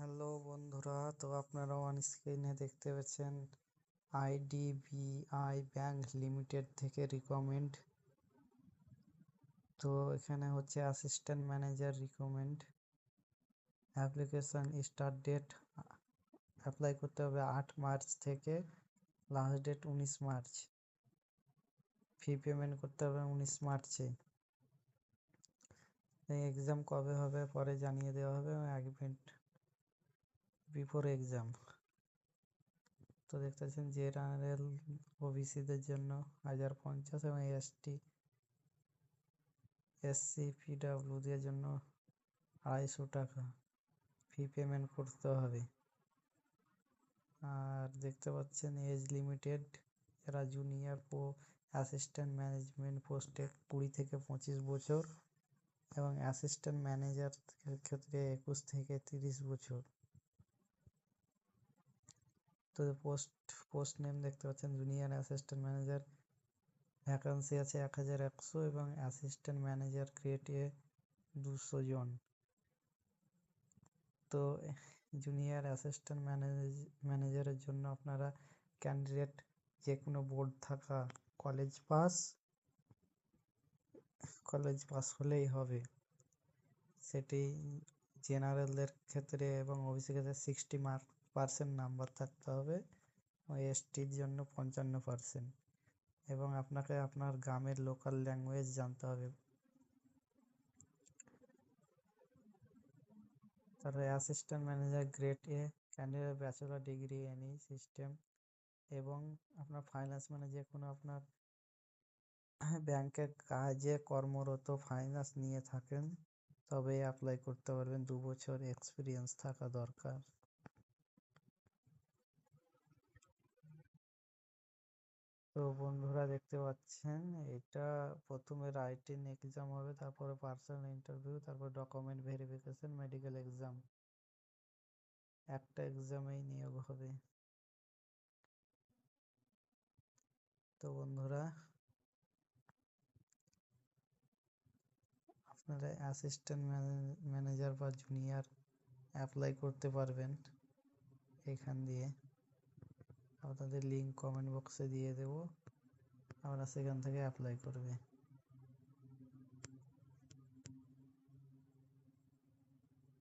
Hello বন্ধুরা, তো আপনারা অন স্ক্রিনে দেখতে পাচ্ছেন আইডিবিআই ব্যাংক লিমিটেড থেকে রিকমেন্ড। তো এখানে হচ্ছে assistant manager recommend. Application start date apply করতে হবে 8 মার্চ থেকে, last date 19 March. Fee payment করতে হবে 19 মার্চে। এই এক্সাম কবে হবে পরে জানিয়ে দেওয়া হবে, 1 মিনিট বিফোর এক্সাম। তো দেখতে পাচ্ছেন জেনারেল ওবিসিদের জন্য 1050 এবং এসসি পিডব্লিউদের জন্য 250 টাকা ফি পেমেন্ট করতে হবে। আর দেখতে পাচ্ছেন এজ লিমিটেড, যারা জুনিয়র অ্যাসিস্ট্যান্ট ম্যানেজমেন্ট পোস্টে 20 থেকে 25 বছর এবং অ্যাসিস্ট্যান্ট ম্যানেজার ক্ষেত্রে 21 থেকে 30 বছর। তো পোস্ট নেম দেখতে পাচ্ছেন জুনিয়র অ্যাসিস্ট্যান্ট ম্যানেজার, ভ্যাকান্সি আছে 1100 এবং অ্যাসিস্ট্যান্ট ম্যানেজার গ্রেড এ 200 জন। তো জুনিয়র অ্যাসিস্ট্যান্ট ম্যানেজারের জন্য আপনারা ক্যান্ডিডেট যে কোনো বোর্ড থাকা কলেজ পাস হলেই হবে। সেটি জেনারেলদের ক্ষেত্রে এবং ওবিসি ক্ষেত্রে 60% নাম্বার থাকতে হবে, এসটির জন্য 55%, এবং আপনাকে আপনার গ্রামের লোকাল ল্যাঙ্গুয়েজ জানতে হবে। তারপরে assistant manager grade A candidate bachelor degree any system, এবং আপনার ফাইন্যান্স মানে যে কোনো আপনার ব্যাংকের কাজে কর্মরত ফাইন্যান্স নিয়ে থাকেন তবে অ্যাপ্লাই করতে পারবেন। 2 বছর এক্সপিরিয়েন্স থাকা দরকার। তো বন্ধুরা দেখতে পাচ্ছেন এটা প্রথমে রাইটিং এক্সাম হবে, তারপরে পার্সোনাল ইন্টারভিউ, তারপর ডকুমেন্ট ভেরিফিকেশন, মেডিকেল এক্সাম। একটা এক্সামেই নিয়োগ হবে। তো বন্ধুরা আপনারা অ্যাসিস্ট্যান্ট ম্যানেজার বা জুনিয়র অ্যাপ্লাই করতে পারবেন এখান দিয়ে। আপনাদের লিঙ্ক কমেন্ট বক্সে দিয়ে দেবো, আপনারা সেখান থেকে অ্যাপ্লাই করবে।